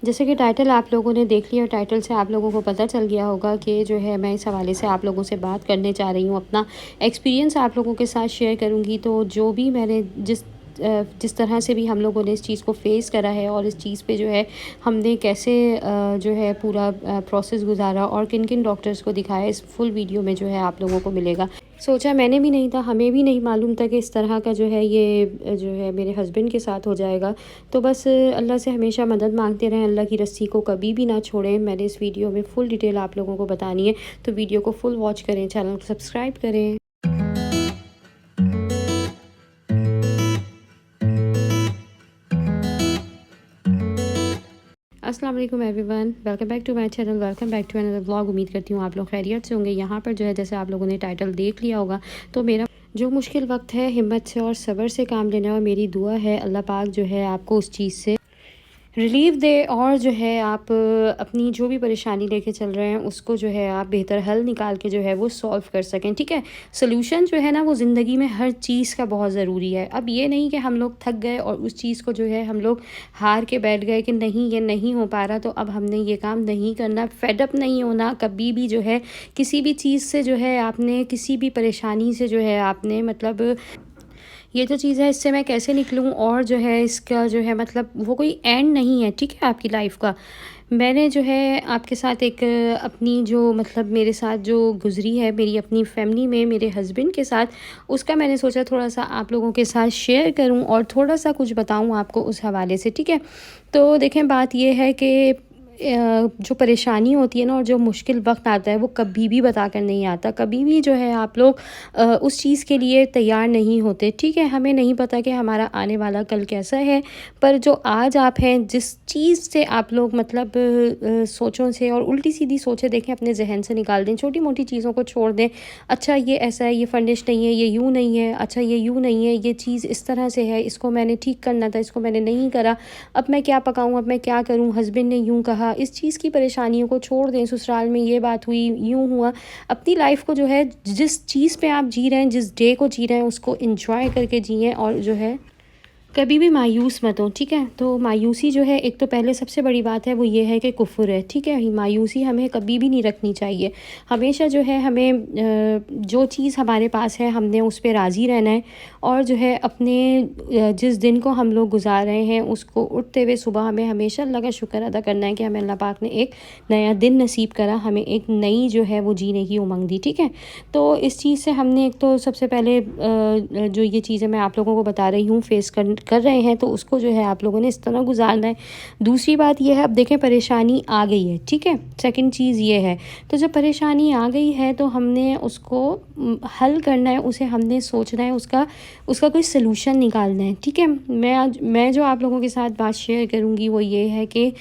जैसे कि टाइटल आप लोगों ने देख लिया, टाइटल से आप लोगों को पता चल गया होगा कि जो है मैं इस हवाले से आप लोगों से बात करने जा रही हूँ, अपना एक्सपीरियंस आप लोगों के साथ शेयर करूँगी। तो जो भी मैंने जिस तरह से भी हम लोगों ने इस चीज़ को फ़ेस करा है और इस चीज़ पे जो है हमने कैसे जो है पूरा प्रोसेस गुज़ारा और किन-किन डॉक्टर्स को दिखाया, इस फुल वीडियो में जो है आप लोगों को मिलेगा। सोचा मैंने भी नहीं था, हमें भी नहीं मालूम था कि इस तरह का जो है ये जो है मेरे हस्बैंड के साथ हो जाएगा। तो बस अल्लाह से हमेशा मदद मांगते रहें, अल्लाह की रस्सी को कभी भी ना छोड़ें। मैंने इस वीडियो में फुल डिटेल आप लोगों को बतानी है, तो वीडियो को फुल वॉच करें, चैनल को सब्सक्राइब करें। अस्सलाम वालेकुम everyone, welcome back to my channel, welcome back to another vlog. उम्मीद करती हूँ आप लोग खैरियत से होंगे। यहाँ पर जो है जैसे आप लोगों ने टाइटल देख लिया होगा, तो मेरा जो मुश्किल वक्त है हिम्मत से और सब्र से काम लेना, और मेरी दुआ है अल्लाह पाक जो है आपको उस चीज़ से रिलीफ़ दे, और जो है आप अपनी जो भी परेशानी लेके चल रहे हैं उसको जो है आप बेहतर हल निकाल के जो है वो सॉल्व कर सकें, ठीक है। सॉल्यूशन जो है ना वो ज़िंदगी में हर चीज़ का बहुत ज़रूरी है। अब ये नहीं कि हम लोग थक गए और उस चीज़ को जो है हम लोग हार के बैठ गए कि नहीं ये नहीं हो पा रहा तो अब हमने ये काम नहीं करना। फेड अप नहीं होना कभी भी जो है, किसी भी चीज़ से जो है आपने, किसी भी परेशानी से जो है आपने मतलब ये जो चीज़ है इससे मैं कैसे निकलूँ, और जो है इसका जो है मतलब वो कोई एंड नहीं है, ठीक है, आपकी लाइफ का। मैंने जो है आपके साथ एक अपनी जो मतलब मेरे साथ जो गुज़री है मेरी अपनी फैमिली में मेरे हस्बैंड के साथ, उसका मैंने सोचा थोड़ा-सा आप लोगों के साथ शेयर करूँ और थोड़ा-सा कुछ बताऊँ आपको उस हवाले से, ठीक है। तो देखें, बात ये है कि जो परेशानी होती है ना और जो मुश्किल वक्त आता है वो कभी भी बता कर नहीं आता। कभी भी जो है आप लोग उस चीज़ के लिए तैयार नहीं होते, ठीक है। हमें नहीं पता कि हमारा आने वाला कल कैसा है, पर जो आज आप हैं, जिस चीज़ से आप लोग मतलब सोचों से और उल्टी सीधी सोचें देखें अपने जहन से निकाल दें, छोटी मोटी चीज़ों को छोड़ दें। अच्छा ये ऐसा है, ये फर्निश नहीं है, ये यूँ नहीं है, अच्छा ये यूँ नहीं है, ये चीज़ इस तरह से है, इसको मैंने ठीक करना था, इसको मैंने नहीं करा, अब मैं क्या पकाऊँ, अब मैं क्या करूँ, हस्बैंड ने यूँ कहा। इस चीज़ की परेशानियों को छोड़ दें, ससुराल में ये बात हुई, यूँ हुआ। अपनी लाइफ को जो है, जिस चीज़ पे आप जी रहे हैं, जिस डे को जी रहे हैं, उसको एंजॉय करके जिएं, और जो है कभी भी मायूस मत हो, ठीक है। तो मायूसी जो है, एक तो पहले सबसे बड़ी बात है वो ये है कि कुफ्र है, ठीक है। मायूसी हमें कभी भी नहीं रखनी चाहिए। हमेशा जो है हमें जो चीज़ हमारे पास है हमने उस पे राज़ी रहना है, और जो है अपने जिस दिन को हम लोग गुजार रहे हैं उसको उठते हुए सुबह हमें हमेशा अल्लाह का शुक्र अदा करना है कि हमें अल्लाह पाक ने एक नया दिन नसीब करा, हमें एक नई जो है वो जीने की उमंग दी, ठीक है। तो इस चीज़ से हमने एक तो सबसे पहले जो ये चीज़ें मैं आप लोगों को बता रही हूँ फेस कर रहे हैं, तो उसको जो है आप लोगों ने इस तरह गुजारना है। दूसरी बात ये है, अब देखें परेशानी आ गई है, ठीक है। सेकंड चीज़ ये है, तो जब परेशानी आ गई है तो हमने उसको हल करना है, उसे हमने सोचना है, उसका उसका कोई सलूशन निकालना है, ठीक है। मैं जो आप लोगों के साथ बात शेयर करूँगी वो ये है कि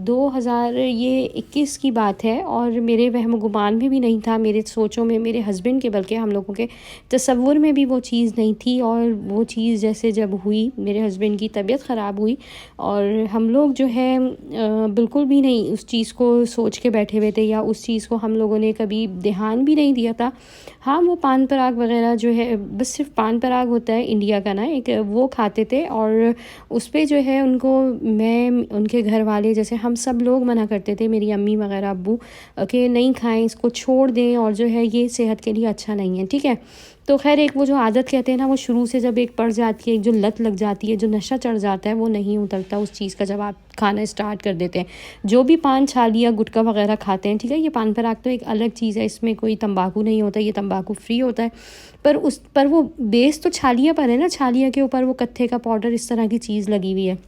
2021 की बात है, और मेरे वहम गुमान में भी नहीं था, मेरे सोचों में, मेरे हस्बैंड के बल्कि हम लोगों के तसव्वुर में भी वो चीज़ नहीं थी। और वो चीज़ जैसे जब हुई, मेरे हस्बैंड की तबीयत ख़राब हुई और हम लोग जो है बिल्कुल भी नहीं उस चीज़ को सोच के बैठे हुए थे, या उस चीज़ को हम लोगों ने कभी ध्यान भी नहीं दिया था। हाँ, वो पान पराग वग़ैरह जो है, बस सिर्फ पान पराग होता है इंडिया का ना एक, वो खाते थे, और उस पे जो है उनको, मैं उनके घर वाले जैसे हम सब लोग मना करते थे, मेरी अम्मी वग़ैरह अब्बू, कि नहीं खाएं, इसको छोड़ दें, और जो है ये सेहत के लिए अच्छा नहीं है, ठीक है। तो ख़ैर एक वो जो आदत कहते हैं ना, वो शुरू से जब एक पड़ जाती है, एक जो लत लग जाती है, जो नशा चढ़ जाता है, वो नहीं उतरता उस चीज़ का जब आप खाना स्टार्ट कर देते हैं। जो भी पान छालिया गुटखा वगैरह खाते हैं, ठीक है, ये पान पराग तो एक अलग चीज़ है, इसमें कोई तंबाकू नहीं होता, ये तंबाकू फ्री होता है। पर उस पर वो बेस तो छालिया पर है ना, छालिया के ऊपर वो कत्थे का पाउडर इस तरह की चीज़ लगी हुई है।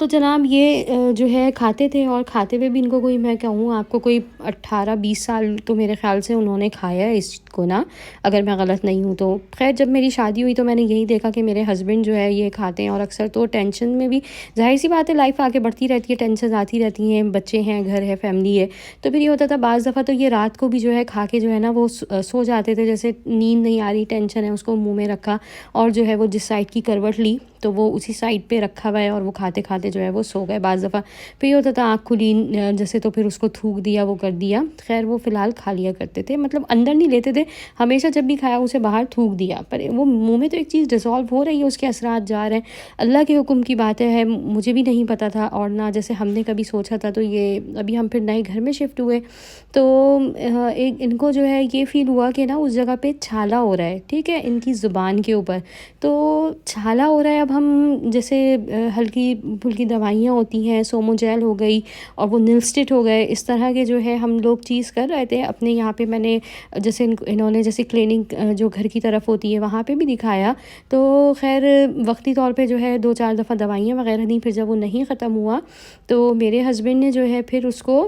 तो जनाब ये जो है खाते थे, और खाते हुए भी इनको कोई, मैं कहूँ आपको, कोई 18-20 साल तो मेरे ख़्याल से उन्होंने खाया है इसको ना, अगर मैं गलत नहीं हूँ तो। ख़ैर जब मेरी शादी हुई तो मैंने यही देखा कि मेरे हस्बैंड जो है ये खाते हैं, और अक्सर तो टेंशन में भी, ज़ाहिर सी बात है, लाइफ आगे बढ़ती रहती है, टेंशन आती रहती हैं, बच्चे हैं, घर है, फैमिली है। तो फिर ये होता था बाज़ दफ़ा तो ये रात को भी जो है खा के जो है ना वो सो जाते थे, जैसे नींद नहीं आ रही, टेंशन है, उसको मुँह में रखा और जो है वो जिस साइड की करवट ली तो वो उसी साइड पे रखा हुआ है और वो खाते खाते जो है वो सो गए। बाज़ दफ़ा फिर ये होता था आँख खुली जैसे तो फिर उसको थूक दिया, वो कर दिया। खैर वो फ़िलहाल खा लिया करते थे, मतलब अंदर नहीं लेते थे, हमेशा जब भी खाया उसे बाहर थूक दिया। पर वो मुँह में तो एक चीज़ डिज़ोल्व हो रही है, उसके असरात जा रहे हैं, अल्लाह के हुक्म की बात है, मुझे भी नहीं पता था और ना जैसे हमने कभी सोचा था। तो ये अभी हम फिर नए घर में शिफ्ट हुए तो एक इनको जो है ये फ़ील हुआ कि ना उस जगह पे छाला हो रहा है, ठीक है, इनकी ज़ुबान के ऊपर। तो छाला हो रहा है, अब हम जैसे हल्की फुल्की दवाइयाँ होती हैं, सोमोजेल हो गई और वो निलस्टिट हो गए, इस तरह के जो है हम लोग चीज़ कर रहे थे अपने यहाँ पे। मैंने जैसे इन्होंने जैसे क्लिनिक जो घर की तरफ होती है वहाँ पे भी दिखाया, तो खैर वक्ती तौर पे जो है 2-4 दफ़ा दवाइयाँ वगैरह दी। फिर जब वो नहीं ख़त्म हुआ तो मेरे हस्बैंड ने जो है फिर उसको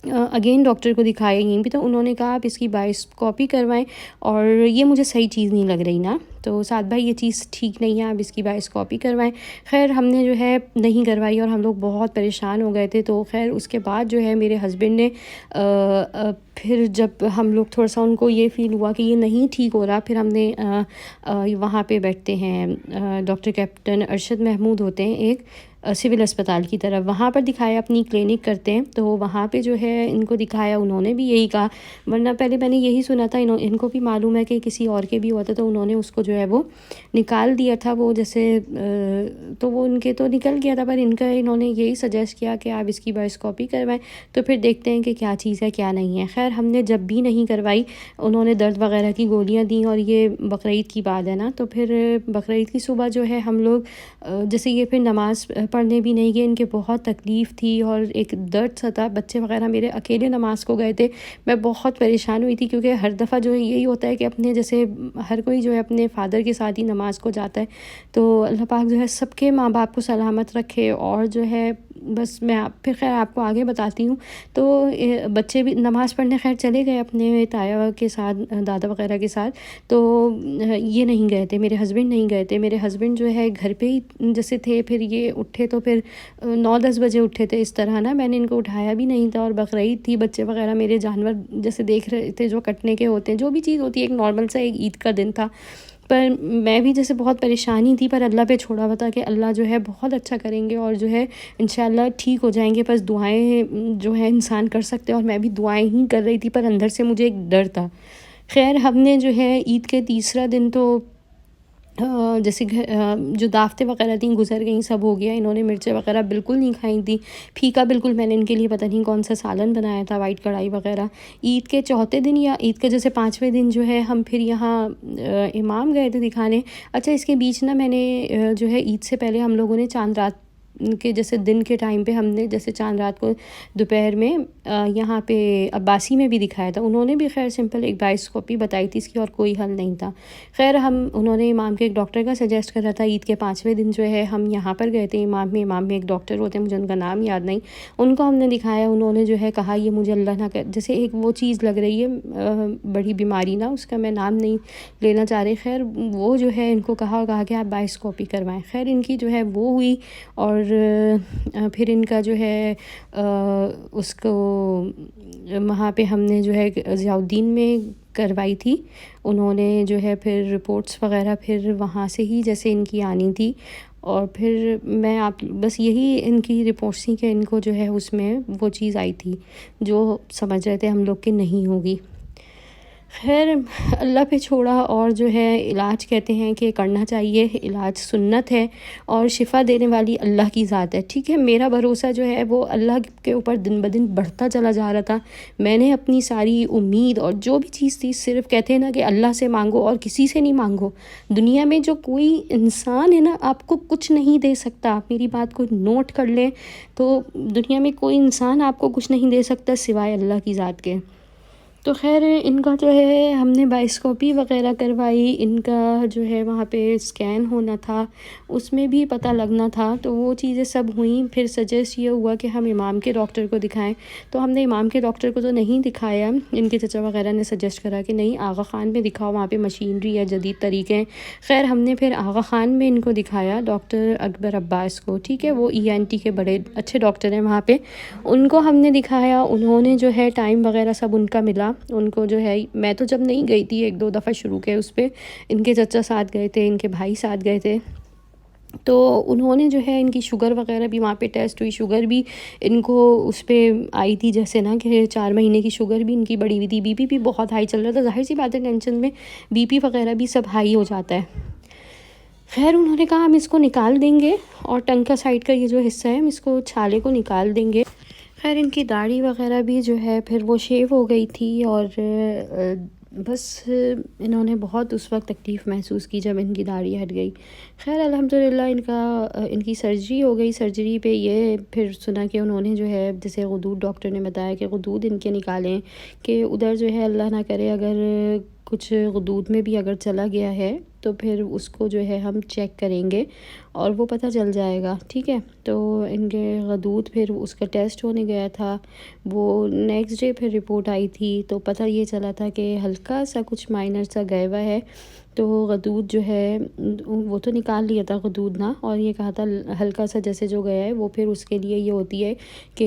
अगेन डॉक्टर को दिखाया यहीं पे। तो उन्होंने कहा आप इसकी बायोस्कोपी करवाएं, और ये मुझे सही चीज़ नहीं लग रही ना, तो साथ भाई ये चीज़ ठीक नहीं है, आप इसकी बायोस्कोपी करवाएं। खैर हमने जो है नहीं करवाई और हम लोग बहुत परेशान हो गए थे। तो खैर उसके बाद जो है मेरे हस्बैंड ने फिर जब हम लोग थोड़ा सा उनको ये फ़ील हुआ कि ये नहीं ठीक हो रहा, फिर हमने वहाँ पे बैठते हैं डॉक्टर कैप्टन अरशद महमूद होते हैं एक सिविल अस्पताल की तरफ, वहाँ पर दिखाया, अपनी क्लिनिक करते हैं। तो वहाँ पे जो है इनको दिखाया, उन्होंने भी यही कहा, वरना पहले मैंने यही सुना था, इनको भी मालूम है कि किसी और के भी हुआ था, तो उन्होंने उसको जो है वो निकाल दिया था। वो जैसे तो वो उनके तो निकल गया था, पर इन्होंने यही सजेस्ट किया कि आप इसकी बायोस्कोपी करवाएं, तो फिर देखते हैं कि क्या चीज़ है क्या नहीं है। खैर हमने जब भी नहीं करवाई, उन्होंने दर्द वगैरह की गोलियाँ दी, और ये बकरीद की बात है ना, तो फिर बकरीद की सुबह जो है हम लोग जैसे ये फिर नमाज़ पढ़ने भी नहीं गए, इनके बहुत तकलीफ़ थी और एक दर्द सा था। बच्चे वगैरह मेरे अकेले नमाज़ को गए थे, मैं बहुत परेशान हुई थी, क्योंकि हर दफ़ा जो है यही होता है कि अपने जैसे हर कोई जो है अपने फ़ादर के साथ ही नमाज़ को जाता है। तो अल्लाह पाक जो है सबके माँ बाप को सलामत रखे। और जो है बस मैं फिर खैर आपको आगे बताती हूँ। तो बच्चे भी नमाज़ पढ़ने खैर चले गए अपने ताया के साथ, दादा वगैरह के साथ। तो ये नहीं गए थे, मेरे हस्बैंड नहीं गए थे। मेरे हस्बैंड जो है घर पे ही जैसे थे, फिर ये उठे तो फिर 9-10 बजे उठे थे इस तरह ना, मैंने इनको उठाया भी नहीं था। और बकरीद थी, बच्चे वगैरह मेरे जानवर जैसे देख रहे थे जो कटने के होते हैं, जो भी चीज़ होती है, एक नॉर्मल सा एक ईद का दिन था। पर मैं भी जैसे बहुत परेशानी थी, पर अल्लाह पे छोड़ा हुआ था कि अल्लाह जो है बहुत अच्छा करेंगे और जो है इंशाल्लाह ठीक हो जाएंगे। बस दुआएं जो है इंसान कर सकते हैं, और मैं भी दुआएं ही कर रही थी, पर अंदर से मुझे एक डर था। खैर हमने जो है ईद के तीसरा दिन तो जैसे जो दावतें वगैरह थी गुजर गई, सब हो गया। इन्होंने मिर्चें वगैरह बिल्कुल नहीं खाई थी, फीका बिल्कुल। मैंने इनके लिए पता नहीं कौन सा सालन बनाया था, वाइट कढ़ाई वगैरह। ईद के चौथे दिन या ईद के जैसे 5वें दिन जो है हम फिर यहाँ इमाम गए थे दिखाने। अच्छा इसके बीच ना मैंने जो है ईद से पहले हम लोगों ने चांद रात के जैसे दिन के टाइम पे हमने जैसे चांद रात को दोपहर में यहाँ पे अब्बासी में भी दिखाया था। उन्होंने भी खैर सिंपल एक बायोस्कोपी बताई थी इसकी, और कोई हल नहीं था। खैर उन्होंने इमाम के एक डॉक्टर का सजेस्ट करा था। ईद के 5वें दिन जो है हम यहाँ पर गए थे इमाम में एक डॉक्टर होते हैं, मुझे उनका नाम याद नहीं, उनको हमने दिखाया। उन्होंने जो है कहा ये मुझे अल्लाह ना कर, जैसे एक वो चीज़ लग रही है बड़ी बीमारी ना, उसका मैं नाम नहीं लेना चाह रही। खैर वो जो है इनको कहा कि आप बायोस्कोपी करवाएं। खैर इनकी जो है वो हुई, और फिर इनका जो है उसको वहाँ पे हमने जो है ज़ियाउद्दीन में करवाई थी। उन्होंने जो है फिर रिपोर्ट्स वगैरह फिर वहाँ से ही जैसे इनकी आनी थी। और फिर मैं आप बस यही इनकी रिपोर्ट्स थी कि इनको जो है उसमें वो चीज़ आई थी जो समझ रहे थे हम लोग कि नहीं होगी। खैर अल्लाह पे छोड़ा, और जो है इलाज कहते हैं कि करना चाहिए, इलाज सुन्नत है और शिफ़ा देने वाली अल्लाह की ज़ात है, ठीक है। मेरा भरोसा जो है वो अल्लाह के ऊपर दिन ब दिन बढ़ता चला जा रहा था। मैंने अपनी सारी उम्मीद और जो भी चीज़ थी, सिर्फ कहते हैं ना कि अल्लाह से मांगो और किसी से नहीं मांगो। दुनिया में जो कोई इंसान है ना आपको कुछ नहीं दे सकता, आप मेरी बात को नोट कर लें। तो दुनिया में कोई इंसान आपको कुछ नहीं दे सकता सिवाय अल्लाह की ज़ात के। तो खैर इनका जो है हमने बायोस्कोपी वगैरह करवाई, इनका जो है वहाँ पे स्कैन होना था, उसमें भी पता लगना था। तो वो चीज़ें सब हुई। फिर सजेस्ट ये हुआ कि हम इमाम के डॉक्टर को दिखाएं। तो हमने इमाम के डॉक्टर को तो नहीं दिखाया, इनके चचा वगैरह ने सजेस्ट करा कि नहीं आगा ख़ान में दिखाओ, वहाँ पे मशीनरी है, जदीद तरीके हैं। खैर हमने फिर आगा ख़ान में इनको दिखाया, डॉक्टर अकबर अब्बास को, ठीक है। वो ENT के बड़े अच्छे डॉक्टर हैं वहाँ पे, उनको हमने दिखाया। उन्होंने जो है टाइम वगैरह सब उनका मिला उनको जो है। मैं तो जब नहीं गई थी, 1-2 दफ़ा शुरू के उस पर, इनके चचा साथ गए थे, इनके भाई साथ गए थे। तो उन्होंने जो है इनकी शुगर वग़ैरह भी वहाँ पे टेस्ट हुई, शुगर भी इनको उस पे आई थी जैसे ना कि 4 महीने की शुगर भी इनकी बढ़ी हुई थी, बीपी भी बहुत हाई चल रहा था। ज़ाहिर सी बात है टेंशन में बीपी वग़ैरह भी सब हाई हो जाता है। ख़ैर उन्होंने कहा हम इसको निकाल देंगे और टंग का साइड का ये जो हिस्सा है हम इसको छाले को निकाल देंगे। ख़ैर इनकी दाढ़ी वग़ैरह भी जो है फिर वो शेव हो गई थी और बस इन्होंने बहुत उस वक्त तकलीफ़ महसूस की जब इनकी दाढ़ी हट गई। ख़ैर अल्हम्दुलिल्लाह इनकी सर्जरी हो गई। सर्जरी पे ये फिर सुना कि उन्होंने जो है जैसे गुदूद डॉक्टर ने बताया कि गुदूद इनके निकालें कि उधर जो है अल्लाह ना करे अगर कुछ गुदूद में भी अगर चला गया है तो फिर उसको जो है हम चेक करेंगे और वो पता चल जाएगा, ठीक है। तो इनके गदूद फिर उसका टेस्ट होने गया था, वो नेक्स्ट डे फिर रिपोर्ट आई थी तो पता ये चला था कि हल्का सा कुछ माइनर सा गया हुआ है। तो गदूद जो है वो तो निकाल लिया था गदूद ना, और ये कहा था हल्का सा जैसे जो गया है वो फिर उसके लिए ये होती है कि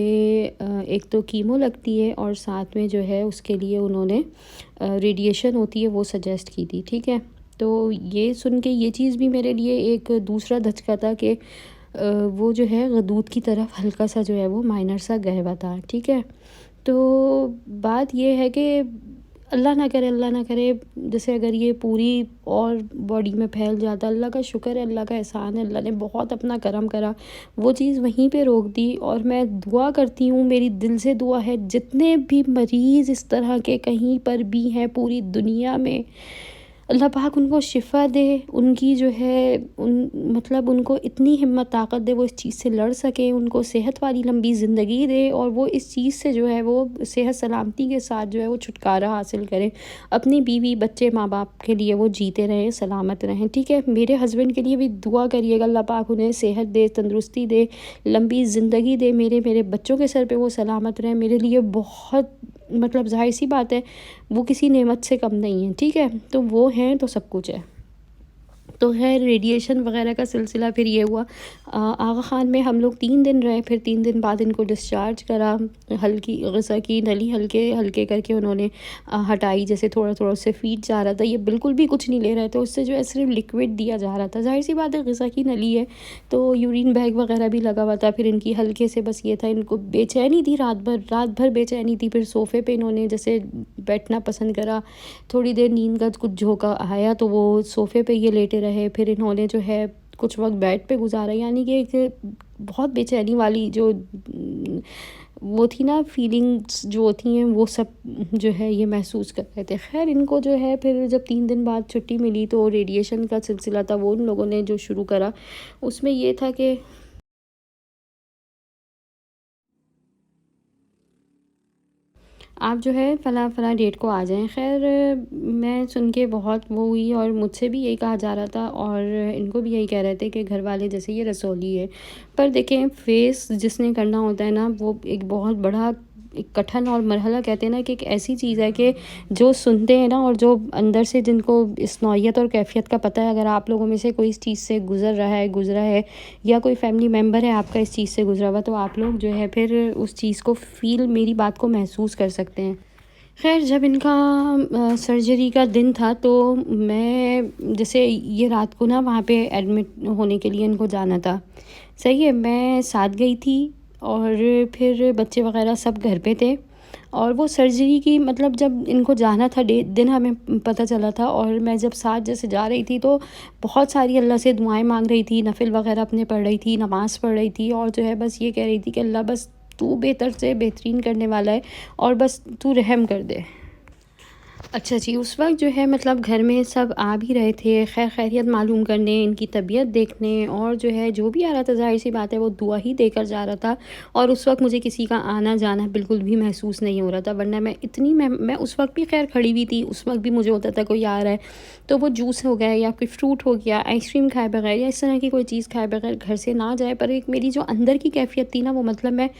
एक तो कीमो लगती है और साथ में जो है उसके लिए उन्होंने रेडिएशन होती है वो सजेस्ट की थी, ठीक है। तो ये सुन के ये चीज़ भी मेरे लिए एक दूसरा धचका था कि वो जो है गदूद की तरफ हल्का सा जो है वो माइनर सा गया हुआ था, ठीक है। तो बात ये है कि अल्लाह ना करे जैसे अगर ये पूरी और बॉडी में फैल जाता, अल्लाह का शुक्र है, अल्लाह का एहसान है, अल्लाह ने बहुत अपना करम करा, वो चीज़ वहीं पे रोक दी। और मैं दुआ करती हूँ, मेरी दिल से दुआ है जितने भी मरीज़ इस तरह के कहीं पर भी हैं पूरी दुनिया में, अल्लाह पाक उनको शिफ़ा दे, उनकी जो है मतलब उनको इतनी हिम्मत ताकत दे वो इस चीज़ से लड़ सकें, उनको सेहत वाली लंबी ज़िंदगी दे और वो इस चीज़ से जो है वो सेहत सलामती के साथ जो है वो छुटकारा हासिल करें। अपनी बीवी बच्चे माँ बाप के लिए वो जीते रहें, सलामत रहें, ठीक है। मेरे हस्बैंड के लिए भी दुआ करिएगा, अल्लाह पाक उन्हें सेहत दे, तंदुरुस्ती दे, लंबी ज़िंदगी दे, मेरे बच्चों के सर पे वो सलामत रहें। मेरे लिए बहुत मतलब ज़ाहिर सी बात है वो किसी नेमत से कम नहीं है, ठीक है। तो वो हैं तो सब कुछ है। तो खैर रेडिएशन वगैरह का सिलसिला फिर ये हुआ, आगा ख़ान में हम लोग 3 दिन रहे, फिर 3 दिन बाद इनको डिस्चार्ज करा। हल्की ग़िज़ा की नली हल्के हल्के करके उन्होंने हटाई, जैसे थोड़ा थोड़ा उससे फीड जा रहा था, ये बिल्कुल भी कुछ नहीं ले रहे थे, उससे जो है सिर्फ लिक्विड दिया जा रहा था। ज़ाहिर सी बात है ग़िज़ा की नली है तो यूरिन बैग वगैरह भी लगा हुआ था। फिर इनकी हल्के से बस ये था, इनको बेचैनी थी, रात भर बेचैनी थी। फिर सोफ़े पे इन्होंने जैसे बैठना पसंद करा, थोड़ी देर नींद का कुछ झोंका आया तो वो सोफ़े पे ये लेटे रहे। फिर इन्होंने जो है कुछ वक्त बेड पे गुजारा, यानी कि एक बहुत बेचैनी वाली जो वो थी ना फीलिंग्स जो होती हैं वो सब जो है ये महसूस कर रहे थे। खैर इनको जो है फिर जब 3 दिन बाद छुट्टी मिली तो रेडिएशन का सिलसिला था वो उन लोगों ने जो शुरू करा, उसमें ये था कि आप जो है फ़लाँ डेट को आ जाएँ। ख़ैर मैं सुन के बहुत वो हुई और मुझसे भी यही कहा जा रहा था और इनको भी यही कह रहे थे कि घर वाले जैसे ये रसौली है। पर देखें फ़ेस जिसने करना होता है ना वो एक बहुत बड़ा एक कठिन और मरहला कहते हैं ना कि एक ऐसी चीज़ है कि जो सुनते हैं ना और जो अंदर से जिनको इस नौइयत और कैफ़ियत का पता है, अगर आप लोगों में से कोई इस चीज़ से गुज़रा है या कोई फ़ैमिली मेम्बर है आपका इस चीज़ से गुज़रा हुआ, तो आप लोग जो है फिर उस चीज़ को फ़ील, मेरी बात को महसूस कर सकते हैं। ख़ैर जब इनका सर्जरी का दिन था तो मैं जैसे ये रात को ना वहाँ पे एडमिट होने के लिए इनको जाना था, सही है। मैं साथ गई थी और फिर बच्चे वग़ैरह सब घर पे थे और वो सर्जरी की मतलब जब इनको जाना था दिन हमें पता चला था और मैं जब साथ जैसे जा रही थी तो बहुत सारी अल्लाह से दुआएं मांग रही थी, नफ़िल वग़ैरह अपने पढ़ रही थी, नमाज़ पढ़ रही थी और जो है बस ये कह रही थी कि अल्लाह बस तू बेहतर से बेहतरीन करने वाला है और बस तू रहम कर दे। अच्छा जी, उस वक़्त जो है मतलब घर में सब आ भी रहे थे, खैरियत मालूम करने, इनकी तबीयत देखने और जो है जो भी आ रहा था ज़ाहिर-सी बात है वो दुआ ही देकर जा रहा था। और उस वक़्त मुझे किसी का आना-जाना बिल्कुल भी महसूस नहीं हो रहा था, वरना मैं उस वक़्त भी ख़ैर खड़ी हुई थी, उस वक़्त भी मुझे होता था कोई आ रहा है, तो वो जूस हो गया या कोई फ्रूट हो गया, आइसक्रीम खाए बगैर या इस तरह की कोई चीज़ खाए बगैर घर से ना जाए। पर एक मेरी जो अंदर की कैफ़ियत थी ना वो मतलब मैं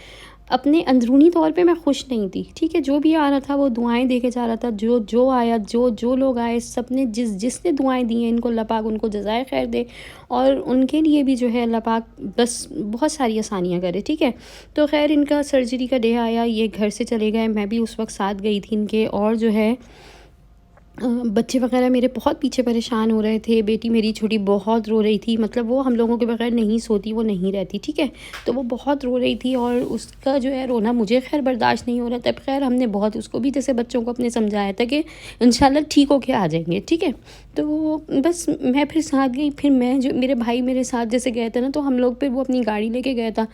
अपने अंदरूनी तौर पे मैं खुश नहीं थी, ठीक है। जो भी आ रहा था वो दुआएं दे के जा रहा था, जो आया, जो लोग आए सब ने जिसने दुआएं दी हैं इनको अल्लाह पाक उनको जज़ाए खैर दे और उनके लिए भी जो है अल्लाह पाक बस बहुत सारी आसानियाँ करे, ठीक है। तो खैर इनका सर्जरी का डे आया, ये घर से चले गए, मैं भी उस वक्त साथ गई थी इनके और जो है बच्चे वगैरह मेरे बहुत पीछे परेशान हो रहे थे। बेटी मेरी छोटी बहुत रो रही थी, मतलब वो हम लोगों के बगैर नहीं सोती, वो नहीं रहती, ठीक है। तो वो बहुत रो रही थी और उसका जो है रोना मुझे खैर बर्दाश्त नहीं हो रहा था। खैर हमने बहुत उसको भी जैसे बच्चों को अपने समझाया था कि इंशाल्लाह ठीक होके आ जाएंगे, ठीक है। तो बस मैं फिर साथ गई। फिर मैं जो मेरे भाई मेरे साथ जैसे गए थे ना, तो हम लोग फिर वो अपनी गाड़ी लेके गया था।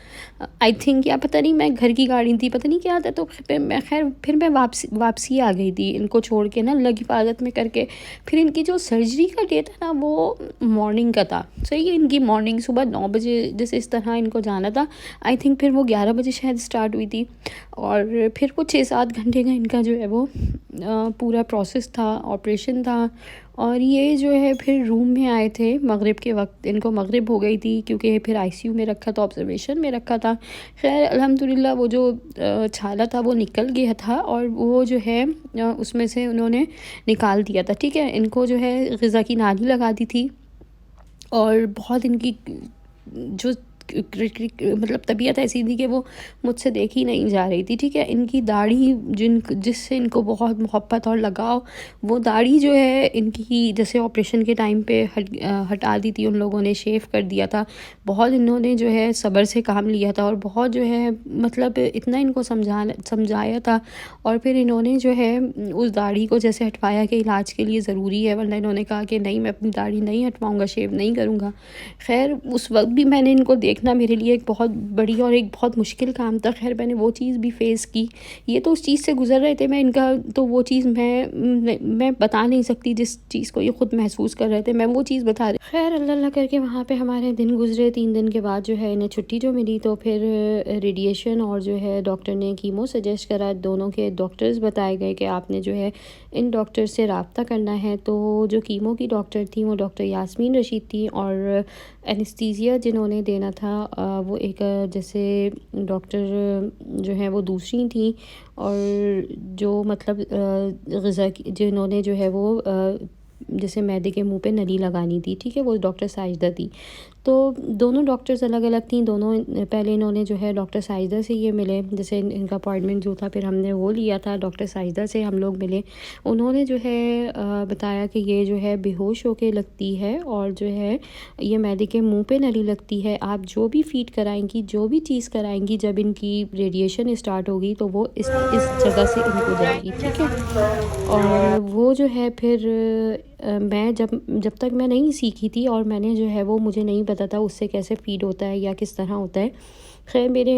आई थिंक या पता नहीं, मैं घर की गाड़ी थी, पता नहीं क्या था। तो फिर मैं वापसी आ गई थी इनको छोड़ के ना, अल्लाह की हिफाजत में करके। फिर इनकी जो सर्जरी का डेट है ना, वो मॉर्निंग का था। सही है, इनकी मॉर्निंग सुबह 9 बजे जैसे इस तरह इनको जाना था। आई थिंक फिर वो 11 बजे शायद स्टार्ट हुई थी। और फिर वो 6-7 घंटे का इनका जो है वो पूरा प्रोसेस था, ऑपरेशन था। और ये जो है फिर रूम में आए थे मगरिब के वक्त। इनको मगरिब हो गई थी क्योंकि फिर आईसीयू में रखा था, ऑब्जर्वेशन में रखा था। खैर अल्हम्दुलिल्लाह वो जो छाला था वो निकल गया था, और वो जो है उसमें से उन्होंने निकाल दिया था, ठीक है। इनको जो है ग़िज़ा की नाली लगा दी थी। और बहुत इनकी जो मतलब तबीयत ऐसी थी कि वो मुझसे देखी नहीं जा रही थी, ठीक है। इनकी दाढ़ी जिससे इनको बहुत मोहब्बत और लगाव, वो दाढ़ी जो है इनकी जैसे ऑपरेशन के टाइम पे हटा दी थी उन लोगों ने, शेव कर दिया था। बहुत इन्होंने जो है सब्र से काम लिया था, और बहुत जो है मतलब इतना इनको समझाया था। और फिर इन्होंने जो है उस दाढ़ी को जैसे हटवाया कि इलाज के लिए ज़रूरी है, वरना इन्होंने कहा कि नहीं, मैं अपनी दाढ़ी नहीं हटवाऊँगा, शेव नहीं करूँगा। खैर उस वक्त भी मैंने इनको देखना मेरे लिए एक बहुत बड़ी और एक बहुत मुश्किल काम था। खैर मैंने वो चीज़ भी फ़ेस की। ये तो उस चीज़ से गुज़र रहे थे, मैं इनका तो वो चीज़ मैं बता नहीं सकती। जिस चीज़ को ये ख़ुद महसूस कर रहे थे, मैं वो चीज़ बता रही। खैर अल्लाह अल्लाह करके वहाँ पे हमारे दिन गुजरे। 3 दिन के बाद जो है इन्हें छुट्टी जो मिली, तो फिर रेडिएशन और जो है डॉक्टर ने कीमो सजेस्ट करा। दोनों के डॉक्टर्स बताए गए कि आपने जो है इन डॉक्टर से रब्ता करना है। तो जो कीमो की डॉक्टर थी वो डॉक्टर यास्मीन रशीद थी, और एनेस्थीसिया जिन्होंने देना था वो एक जैसे डॉक्टर जो है वो दूसरी थी। और जो मतलब ग़िज़ा की जिन्होंने जो है वो जैसे मैदे के मुंह पे नली लगानी थी, ठीक है, वो डॉक्टर साजिदा थी। तो दोनों डॉक्टर्स अलग अलग थी। दोनों पहले इन्होंने जो है डॉक्टर साजिदा से ये मिले, जैसे इनका अपॉइंटमेंट जो था फिर हमने वो लिया था, डॉक्टर साजिदा से हम लोग मिले। उन्होंने जो है बताया कि ये जो है बेहोश होके लगती है, और जो है ये मैदे के मुंह पे नली लगती है। आप जो भी फीड कराएंगी, जो भी चीज़ कराएंगी, जब इनकी रेडिएशन स्टार्ट होगी तो वो इस जगह से इनको जाएगी, ठीक है। और वो जो है फिर मैं जब तक मैं नहीं सीखी थी, और मैंने जो है वो मुझे नहीं पता था उससे कैसे फ़ीड होता है या किस तरह होता है। खैर मेरे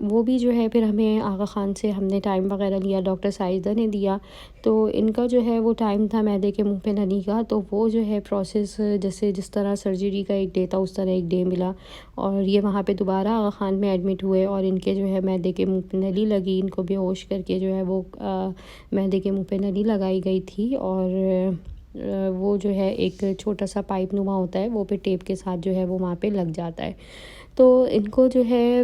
वो भी जो है फिर हमें आगा ख़ान से हमने टाइम वग़ैरह लिया, डॉक्टर साजिदा ने दिया। तो इनका जो है वो टाइम था मैदे के मुंह पे नली का। तो वो जो है प्रोसेस जैसे जिस तरह सर्जरी का एक डे था उस तरह एक डे मिला, और ये वहाँ पे दोबारा आगा ख़ान में एडमिट हुए, और इनके जो है मैदे के मुंह पे नली लगी। इनको बेहोश करके जो है वो मैदे के मुंह पे नली लगाई गई थी। और वो जो है एक छोटा सा पाइप नुमा होता है, वो पे टेप के साथ जो है वो वहाँ पे लग जाता है। तो इनको जो है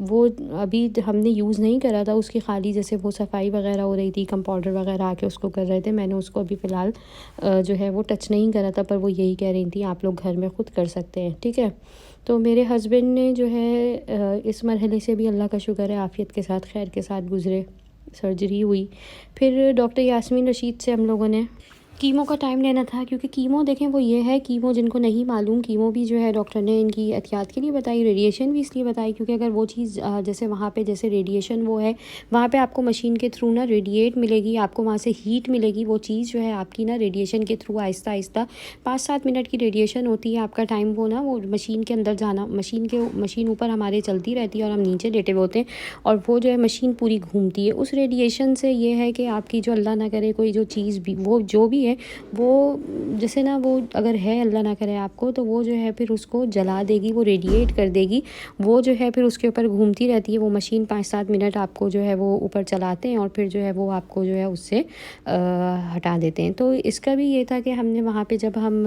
वो अभी हमने यूज़ नहीं करा था, उसकी खाली जैसे वो सफाई वगैरह हो रही थी, कंपाउंडर वगैरह आके उसको कर रहे थे। मैंने उसको अभी फ़िलहाल जो है वो टच नहीं करा था, पर वो यही कह रही थी आप लोग घर में ख़ुद कर सकते हैं, ठीक है। तो मेरे हस्बैंड ने जो है इस मरहले से भी अल्लाह का शुक्र है आफ़ियत के साथ, खैर के साथ गुज़रे। सर्जरी हुई। फिर डॉक्टर यास्मीन रशीद से हम लोगों ने कीमो का टाइम लेना था, क्योंकि कीमो देखें वो ये है, कीमो जिनको नहीं मालूम, कीमो भी जो है डॉक्टर ने इनकी एहतियात के लिए बताई। रेडिएशन भी इसलिए बताई क्योंकि अगर वो चीज़ जैसे वहाँ पे जैसे रेडिएशन वो है, वहाँ पे आपको मशीन के थ्रू ना रेडिएट मिलेगी, आपको वहाँ से हीट मिलेगी। वो चीज़ जो है आपकी ना रेडिएशन के थ्रू आहिस्ता आहिस्ता 5-7 मिनट की रेडिएशन होती है आपका टाइम, वो ना वो मशीन के अंदर जाना, मशीन ऊपर हमारे चलती रहती है और हम नीचे लेटे हुए होते हैं, और वो जो है मशीन पूरी घूमती है। उस रेडिएशन से ये है कि आपकी जो अल्लाह ना करे कोई जो चीज़ भी, वो जो भी है वो जैसे ना वो अगर है अल्लाह ना करे आपको, तो वो जो है फिर उसको जला देगी, वो रेडिएट कर देगी। वो जो है फिर उसके ऊपर घूमती रहती है वो मशीन, 5-7 मिनट आपको जो है वो ऊपर चलाते हैं, और फिर जो है वो आपको जो है उससे हटा देते हैं। तो इसका भी ये था कि हमने वहाँ पे जब हम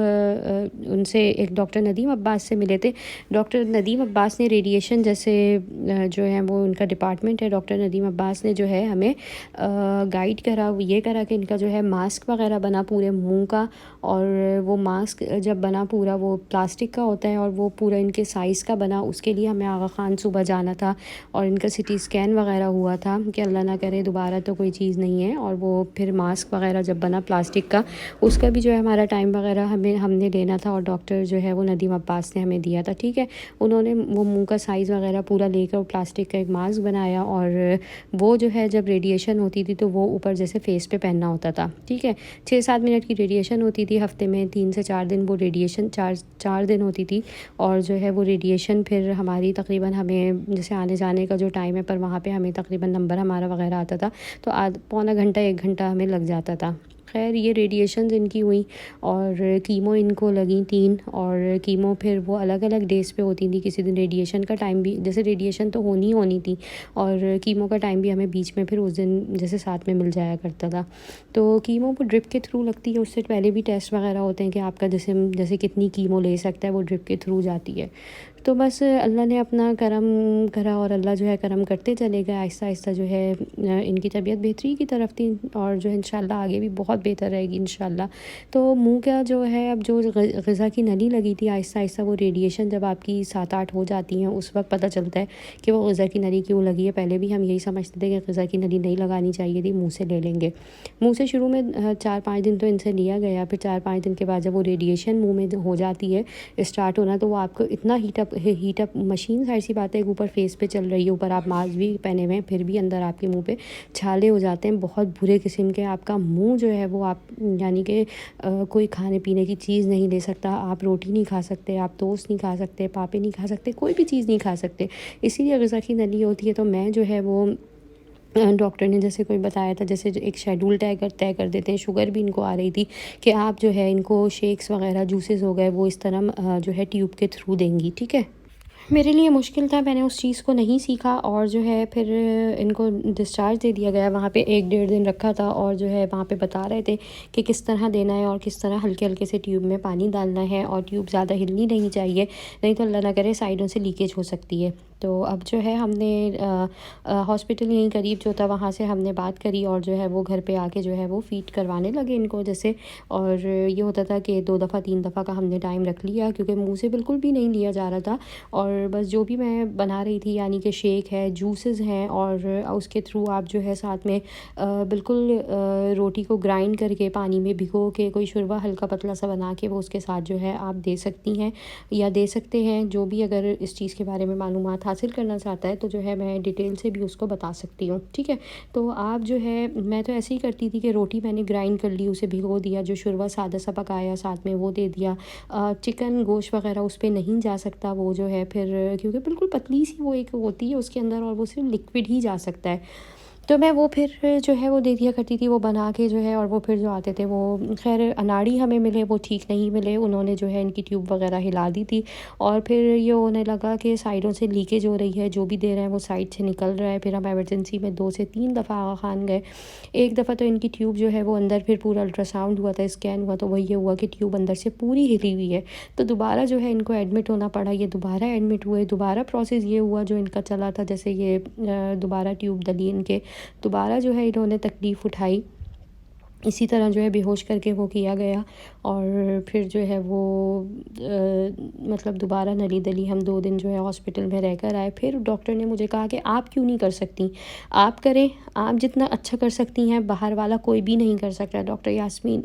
उनसे एक डॉक्टर नदीम अब्बास से मिले थे। डॉक्टर नदीम अब्बास ने रेडिएशन जैसे जो है वो उनका डिपार्टमेंट है, डॉक्टर नदीम अब्बास ने जो है हमें गाइड करा, ये करा कि इनका जो है मास्क वगैरह बना पूरे मुंह का, और वो मास्क जब बना पूरा वो प्लास्टिक का होता है और वो पूरा इनके साइज़ का बना। उसके लिए हमें आगा ख़ान सुबह जाना था और इनका सिटी स्कैन वगैरह हुआ था कि अल्लाह ना करे दोबारा तो कोई चीज़ नहीं है। और वो फिर मास्क वगैरह जब बना प्लास्टिक का, उसका भी जो है हमारा टाइम वगैरह हमने लेना था, और डॉक्टर जो है वो नदीम अब्बास ने हमें दिया था। ठीक है, उन्होंने वो मुंह का साइज़ वगैरह पूरा लेकर प्लास्टिक का एक मास्क बनाया, और वो जो है जब रेडिएशन होती थी तो वो ऊपर जैसे फेस पे पहनना होता था। ठीक है, 6-7 मिनट की रेडिएशन होती थी हफ्ते में 3 से 4 दिन, वो रेडिएशन 4 दिन होती थी। और जो है वो रेडिएशन फिर हमारी तकरीबन हमें जैसे आने जाने का जो टाइम है पर वहाँ पे हमें तकरीबन नंबर हमारा वगैरह आता था, तो पौना घंटा 1 घंटा हमें लग जाता था। खैर ये रेडिएशंस इनकी हुई और कीमो इनको लगी 3, और कीमो फिर वो अलग अलग डेज़ पे होती थी। किसी दिन रेडिएशन का टाइम भी, जैसे रेडिएशन तो होनी थी और कीमो का टाइम भी हमें बीच में फिर उस दिन जैसे साथ में मिल जाया करता था। तो कीमो वो ड्रिप के थ्रू लगती है, उससे पहले भी टेस्ट वगैरह होते हैं कि आपका जैसे कितनी कीमो ले सकता है, वो ड्रिप के थ्रू जाती है। तो बस अल्लाह ने अपना करम करा और अल्लाह जो है करम करते चले गए। आहिस्ता आहिस्ता जो है इनकी तबीयत बेहतरी की तरफ थी, और जो है इंशाल्लाह आगे भी बहुत बेहतर रहेगी इंशाल्लाह। तो मुंह का जो है अब जो ग़िज़ा की नली लगी थी, आहिस्ता आहिस्ता वो रेडिएशन जब आपकी 7-8 हो जाती हैं उस वक्त पता चलता है कि वो ग़िज़ा की नली क्यों लगी है। पहले भी हम यही समझते थे कि ग़िज़ा की नली नहीं लगानी चाहिए थी, मुँह से ले लेंगे। मुँह से शुरू में 4-5 दिन तो इनसे लिया गया, फिर 4-5 दिन के बाद जब वो रेडिएशन मुँह में हो जाती है स्टार्ट होना, तो वो आपको इतना हीटअप मशीन, ज़ाहिर सी बात है एक ऊपर फेस पे चल रही है, ऊपर आप मास्क भी पहने हुए हैं, फिर भी अंदर आपके मुंह पे छाले हो जाते हैं बहुत बुरे किस्म के। आपका मुंह जो है वो आप यानी कि कोई खाने पीने की चीज़ नहीं ले सकता, आप रोटी नहीं खा सकते, आप टोस्ट नहीं खा सकते, पापे नहीं खा सकते, कोई भी चीज़ नहीं खा सकते। इसीलिए ग़िज़ा की नली होती है। तो मैं जो है वो डॉक्टर ने जैसे कोई बताया था, जैसे एक शेड्यूल तय कर देते हैं। शुगर भी इनको आ रही थी कि आप जो है इनको शेक्स वगैरह जूसेस हो गए वो इस तरह जो है ट्यूब के थ्रू देंगी। ठीक है, मेरे लिए मुश्किल था, मैंने उस चीज़ को नहीं सीखा, और जो है फिर इनको डिस्चार्ज दे दिया गया। वहाँ पे 1-1.5 दिन रखा था, और जो है वहाँ पे बता रहे थे कि किस तरह देना है और किस तरह हल्के हल्के से ट्यूब में पानी डालना है, और ट्यूब ज़्यादा हिलनी नहीं चाहिए, नहीं तो अल्लाह ना करे साइडों से लीकेज हो सकती है। तो अब जो है हमने हॉस्पिटल यहीं करीब जो था वहाँ से हमने बात करी, और जो है वो घर पे आके जो है वो फ़ीड करवाने लगे इनको जैसे। और ये होता था कि 2 दफ़ा 3 दफ़ा का हमने टाइम रख लिया, क्योंकि मुँह से बिल्कुल भी नहीं लिया जा रहा था। और बस जो भी मैं बना रही थी, यानी कि शेक है, जूसेस हैं, और उसके थ्रू आप जो है साथ में बिल्कुल रोटी को ग्राइंड करके पानी में भिगो के कोई शुरबा हल्का पतला सा बना के वो उसके साथ जो है आप दे सकती हैं या दे सकते हैं। जो भी अगर इस चीज़ के बारे में मालूमात हासिल करना चाहता है तो जो है मैं डिटेल से भी उसको बता सकती हूँ। ठीक है, तो आप जो है, मैं तो ऐसे ही करती थी कि रोटी मैंने ग्राइंड कर ली, उसे भिगो दिया, जो शुरबा सादा सा पकाया साथ में वो दे दिया। चिकन गोश्त वगैरह उस पर नहीं जा सकता, वो जो है फिर क्योंकि बिल्कुल पतली सी वो एक होती है उसके अंदर, और वो सिर्फ लिक्विड ही जा सकता है। तो मैं वो फिर जो है वो दे दिया करती थी, वो बना के जो है। और वो फिर जो आते थे वो खैर अनाड़ी हमें मिले, वो ठीक नहीं मिले, उन्होंने जो है इनकी ट्यूब वगैरह हिला दी थी। और फिर ये होने लगा कि साइडों से लीकेज हो रही है, जो भी दे रहे हैं वो साइड से निकल रहा है। फिर हम एमरजेंसी में 2 से 3 दफ़ा आगा खान गए। एक दफ़ा तो इनकी ट्यूब जो है वो अंदर, फिर पूरा अल्ट्रासाउंड हुआ था, स्कैन हुआ, तो वही ये हुआ कि ट्यूब अंदर से पूरी हिली हुई है। तो दोबारा जो है इनको एडमिट होना पड़ा, ये दोबारा एडमिट हुए, दोबारा प्रोसेस ये हुआ जो इनका चला था, जैसे ये दोबारा ट्यूब डली इनके, दोबारा जो है इन्होंने तकलीफ़ उठाई, इसी तरह जो है बेहोश करके वो किया गया। और फिर जो है वो मतलब दोबारा नली दली, हम 2 दिन जो है हॉस्पिटल में रहकर आए। फिर डॉक्टर ने मुझे कहा कि आप क्यों नहीं कर सकती, आप करें, आप जितना अच्छा कर सकती हैं बाहर वाला कोई भी नहीं कर सकता। डॉक्टर यास्मीन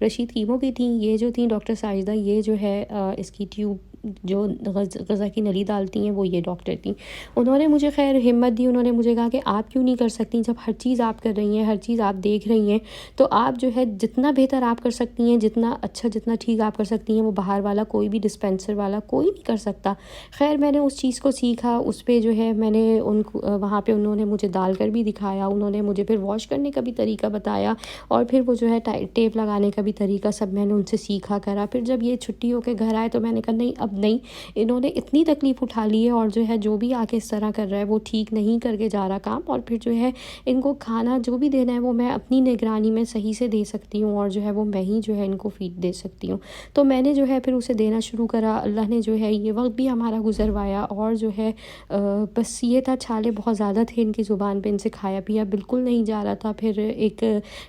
रशीद कीमो की थी, ये जो थी डॉक्टर साजिदा, ये जो है इसकी ट्यूब जो ग़िज़ा की नली डालती हैं वो ये डॉक्टर थी। उन्होंने मुझे खैर हिम्मत दी, उन्होंने मुझे कहा कि आप क्यों नहीं कर सकती, जब हर चीज़ आप कर रही हैं, हर चीज़ आप देख रही हैं, तो आप जो है जितना बेहतर आप कर सकती हैं, जितना अच्छा जितना ठीक आप कर सकती हैं, वो बाहर वाला कोई भी डिस्पेंसर वाला कोई नहीं कर सकता। खैर मैंने उस चीज़ को सीखा, उस पर जो है मैंने उनको वहाँ पर उन्होंने मुझे डाल कर भी दिखाया, उन्होंने मुझे फिर वॉश करने का भी तरीका बताया, और फिर वो जो है टेप लगाने का भी तरीका सब मैंने उनसे सीखा करा। फिर जब ये छुट्टी होकर घर आए तो मैंने कहा नहीं, अब अब नहीं, इन्होंने इतनी तकलीफ़ उठा ली है और जो है जो भी आके इस तरह कर रहा है वो ठीक नहीं करके जा रहा काम। और फिर जो है इनको खाना जो भी देना है वो मैं अपनी निगरानी में सही से दे सकती हूँ और जो है वो मैं ही जो है इनको फ़ीड दे सकती हूँ। तो मैंने जो है फिर उसे देना शुरू करा। अल्लाह ने जो है ये वक़्त भी हमारा गुज़रवाया और जो है बस ये था, छाले बहुत ज़्यादा थे इनकी ज़ुबान पे, इनसे खाया पिया बिल्कुल नहीं जा रहा था। फिर एक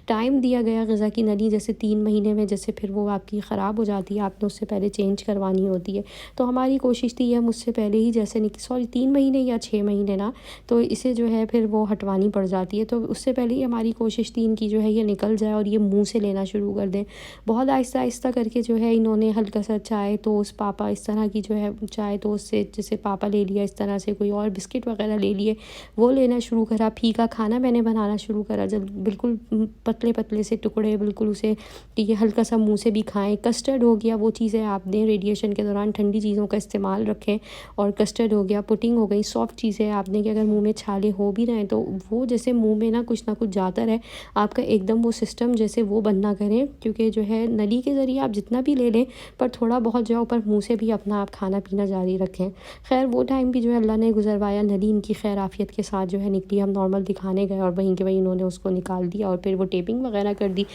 टाइम दिया गया ग़िज़ा की नली, जैसे 3 महीने में जैसे फिर वो आपकी ख़राब हो जाती है, आपने उससे पहले चेंज करवानी होती है। तो हमारी कोशिश थी यह मुझसे पहले ही जैसे 3 महीने या 6 महीने ना, तो इसे जो है फिर वो हटवानी पड़ जाती है। तो उससे पहले ही हमारी कोशिश थी इनकी जो है ये निकल जाए और ये मुँह से लेना शुरू कर दें। बहुत आहिस्ता-आहिस्ता करके जो है इन्होंने हल्का सा चाय टोस्ट, पापा इस तरह की जो है चाय टोस्ट से जैसे पापा ले लिया, इस तरह से कोई और बिस्किट वग़ैरह ले लिए, वो लेना शुरू करा। फीका खाना मैंने बनाना शुरू करा, जब बिल्कुल पतले-पतले से टुकड़े, बिल्कुल उसे कि ये हल्का सा मुँह से भी खाएँ। कस्टर्ड हो गया, वो चीज़ें आप दें रेडिएशन के दौरान, ठंडी चीज़ों का इस्तेमाल रखें। और कस्टर्ड हो गया, पुडिंग हो गई, सॉफ्ट चीज़ें आप दें कि अगर मुँह में छाले हो भी रहे हैं तो वो जैसे मुँह में ना कुछ जाता रहे, आपका एकदम वो सिस्टम जैसे वो बंद ना करें, क्योंकि जो है नली के ज़रिए आप जितना भी ले लें पर थोड़ा बहुत जो है ऊपर मुँह से भी अपना आप खाना पीना जारी रखें। खैर वो टाइम भी जो है अल्लाह ने गुज़रवाया, नली इनकी खैर आफ़ियत के साथ जो है निकली। हम नॉर्मल दिखाने गए और वहीं के वहीं इन्होंने उसको निकाल दिया और फिर वो टेपिंग वग़ैरह कर दी।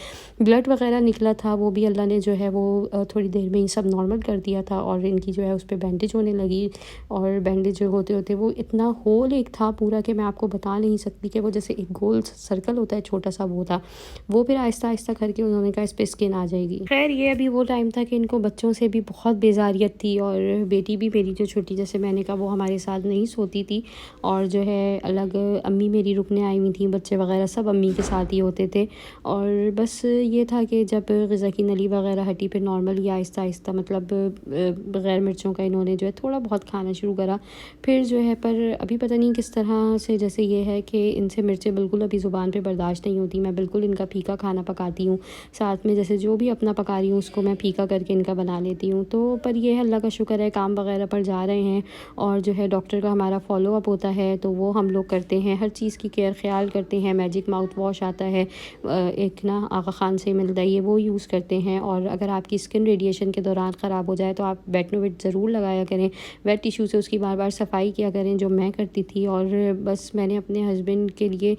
ब्लड वग़ैरह निकला था, वो भी अल्लाह ने जो है वो थोड़ी देर में ही सब नॉर्मल कर दिया था और इनकी जो है उस पे बैंडेज होने लगी। और बैंडेज होते-होते वो इतना होल एक था पूरा कि मैं आपको बता नहीं सकती, कि वो जैसे एक गोल सर्कल होता है छोटा सा, वो था। वो फिर आहिस्ता-आहिस्ता करके उन्होंने कहा इस पे स्किन आ जाएगी। खैर ये अभी वो टाइम था कि इनको बच्चों से भी बहुत बेज़ारियत थी और बेटी भी मेरी जो छोटी, जैसे मैंने कहा, वो हमारे साथ नहीं सोती थी और जो है अलग अम्मी मेरी रुकने आई हुई थी, बच्चे वग़ैरह सब अम्मी के साथ ही होते थे। और बस ये था कि जब ग़िज़ा की नली वग़ैरह हटी फिर नॉर्मली आहिस्ता-आहिस्ता मतलब बग़ैर मिर्चों का इन्होंने जो है थोड़ा बहुत खाना शुरू करा। फिर जो है पर अभी पता नहीं किस तरह से, जैसे ये है कि इनसे मिर्चें बिल्कुल अभी ज़ुबान पे बर्दाश्त नहीं होती। मैं बिल्कुल इनका फ़ीका खाना पकाती हूँ, साथ में जैसे जो भी अपना पका रही हूँ उसको मैं फ़ीका करके इनका बना लेती हूँ। तो पर ये है अल्लाह का शुक्र है, काम वग़ैरह पर जा रहे हैं और जो है डॉक्टर का हमारा फ़ॉलो अप होता है तो वो हम लोग करते हैं, हर चीज़ की केयर ख़्याल करते हैं। मैजिक माउथ वॉश आता है, एक ना आगा ख़ान से मिलता है, ये वो यूज़ करते हैं। और अगर आपकी स्किन रेडिएशन के दौरान ख़राब हो जाए तो आप बेटनोवेट ज़रूर लगाया करें, वेट टिश्यू से उसकी बार-बार सफाई किया करें, जो मैं करती थी। और बस मैंने अपने हस्बैंड के लिए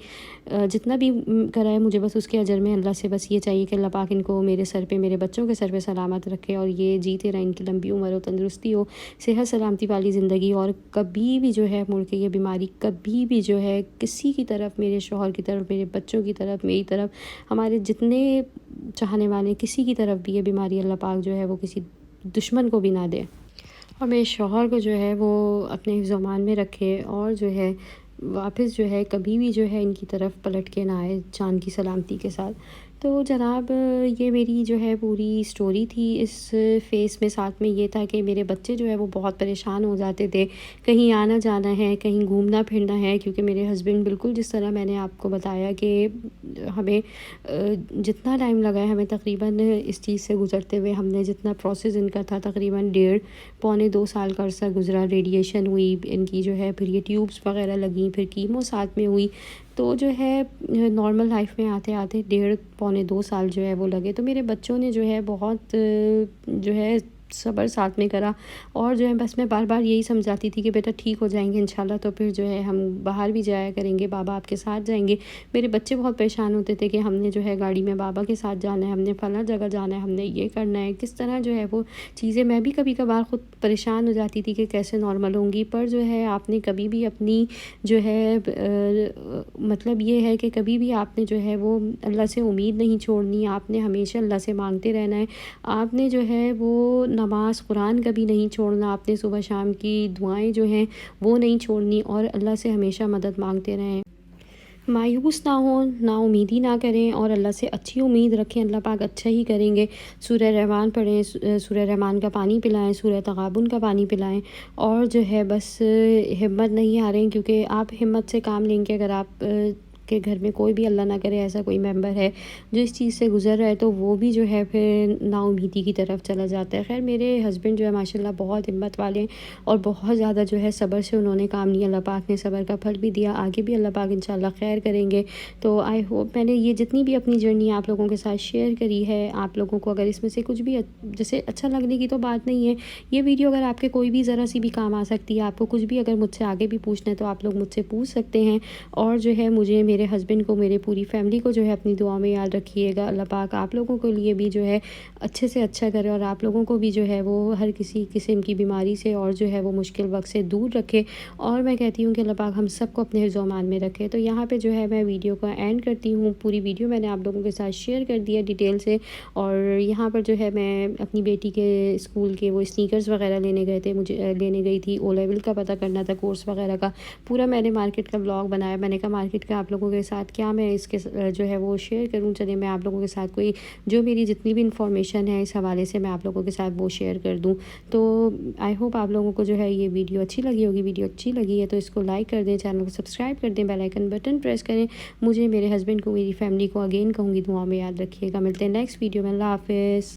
जितना भी करा है, मुझे बस उसके अजर में अल्लाह से बस ये चाहिए कि अल्लाह पाक इनको मेरे सर पे, मेरे बच्चों के सर पे सलामत रखे और ये जीते रहें, इनकी लंबी उम्र हो, तंदुरुस्ती हो, सेहत सलामती वाली ज़िंदगी। और कभी भी जो है मुड़ के ये बीमारी कभी भी जो है किसी की तरफ, मेरे शौहर की तरफ, मेरे बच्चों की तरफ, मेरी तरफ, हमारे जितने चाहने वाले किसी की तरफ भी ये बीमारी अल्लाह पाक जो है वो किसी दुश्मन को भी ना दे। और मेरे शौहर को जो है वो अपने हिफ़्ज़-ओ-अमान में रखे और जो है वापस जो है कभी भी जो है इनकी तरफ पलट के ना आए जान की सलामती के साथ। तो जनाब ये मेरी जो है पूरी स्टोरी थी इस फ़ेस में। साथ में ये था कि मेरे बच्चे जो है वो बहुत परेशान हो जाते थे, कहीं आना जाना है, कहीं घूमना फिरना है, क्योंकि मेरे हस्बैंड बिल्कुल जिस तरह मैंने आपको बताया कि हमें जितना टाइम लगा है, हमें तकरीबन इस चीज़ से गुज़रते हुए हमने जितना प्रोसेस इनका था तकरीबन 1.5-पौने 2 साल का अरसा गुज़रा। रेडिएशन हुई इनकी जो है, फिर ये ट्यूब्स वग़ैरह लगी, फिर कीमो साथ में हुई। तो जो है नॉर्मल लाइफ में आते-आते 1.5-पौने 2 साल जो है वो लगे। तो मेरे बच्चों ने जो है बहुत जो है सब्र साथ में करा और जो है बस मैं बार-बार यही समझाती थी कि बेटा ठीक हो जाएँगे इंशाल्लाह, तो फिर जो है हम बाहर भी जाया करेंगे, बाबा आपके साथ जाएँगे। मेरे बच्चे बहुत परेशान होते थे कि हमने जो है गाड़ी में बाबा के साथ जाना है, हमने फलाँ जगह जाना है, हमने ये करना है। किस तरह जो है वो चीज़ें, मैं भी कभी-कभार ख़ुद परेशान हो जाती थी कि कैसे नॉर्मल होंगी। पर जो है आपने कभी भी अपनी जो है मतलब ये है कि कभी भी आपने जो है वो अल्लाह से उम्मीद नहीं छोड़नी, आपने हमेशा अल्लाह से मांगते रहना है। आपने जो है वो नमाज़ कुरान कभी नहीं छोड़ना, आपने सुबह शाम की दुआएं जो हैं वो नहीं छोड़नी और अल्लाह से हमेशा मदद मांगते रहें। मायूस ना हो, नाउमीदी ना करें और अल्लाह से अच्छी उम्मीद रखें, अल्लाह पाक अच्छा ही करेंगे। सूरह रहमान पढ़ें, सूरह रहमान का पानी पिलाएं, सूरह तगाबुन का पानी पिलाएं और जो है बस हिम्मत नहीं हारें, क्योंकि आप हिम्मत से काम लेंगे। अगर आप आपके घर में कोई भी अल्लाह ना करे ऐसा कोई मेंबर है जो इस चीज़ से गुज़र रहा है, तो वो भी जो है फिर नाउमीदी की तरफ चला जाता है। ख़ैर मेरे हस्बैंड जो है माशाल्लाह बहुत हिम्मत वाले हैं और बहुत ज़्यादा जो है सब्र से उन्होंने काम लिया। अल्लाह पाक ने सब्र का फल भी दिया, आगे भी अल्लाह पाक इंशाल्लाह खैर करेंगे। तो आई होप मैंने ये जितनी भी अपनी जर्नी आप लोगों के साथ शेयर करी है, आप लोगों को अगर इसमें से कुछ भी जैसे अच्छा लगने की तो बात नहीं है, ये वीडियो अगर आपके कोई भी ज़रा सी भी काम आ सकती है, आपको कुछ भी अगर मुझसे आगे भी पूछना है तो आप लोग मुझसे पूछ सकते हैं। और जो है मुझे, मेरे हस्बैंड को, मेरे पूरी फैमिली को जो है अपनी दुआ में याद रखिएगा। अल्लाह पाक आप लोगों के लिए भी जो है अच्छे से अच्छा करे और आप लोगों को भी जो है वो हर किसी किस्म की बीमारी से और जो है वो मुश्किल वक्त से दूर रखे। और मैं कहती हूँ कि अल्लाह पाक हम सबको अपने हिफ्ज़-ओ-अमान में रखे। तो यहाँ पे जो है मैं वीडियो का एंड करती हूँ। पूरी वीडियो मैंने आप लोगों के साथ शेयर कर दिया डिटेल से। और यहाँ पर जो है मैं अपनी बेटी के स्कूल के वो स्नीकर्स वगैरह लेने गए थे, मुझे लेने गई थी, ओ लेवल का पता करना था, कोर्स वगैरह का। पूरा मैंने मार्केट का व्लॉग बनाया। मैंने कहा मार्केट का आप लोगों के साथ क्या मैं इसके जो है वो शेयर करूँ। चलिए मैं आप लोगों के साथ कोई जो मेरी जितनी भी इंफॉर्मेशन है इस हवाले से मैं आप लोगों के साथ वो शेयर कर दूँ। तो आई होप आप लोगों को जो है ये वीडियो अच्छी लगी होगी। वीडियो अच्छी लगी है तो इसको लाइक कर दें, चैनल को सब्सक्राइब कर दें, बेल आइकन बटन प्रेस करें। मुझे, मेरे हस्बैंड को, मेरी फैमिली को अगेन कहूँगी दुआ में याद रखिएगा। मिलते हैं नेक्स्ट वीडियो में। अल्लाह हाफ़िज़।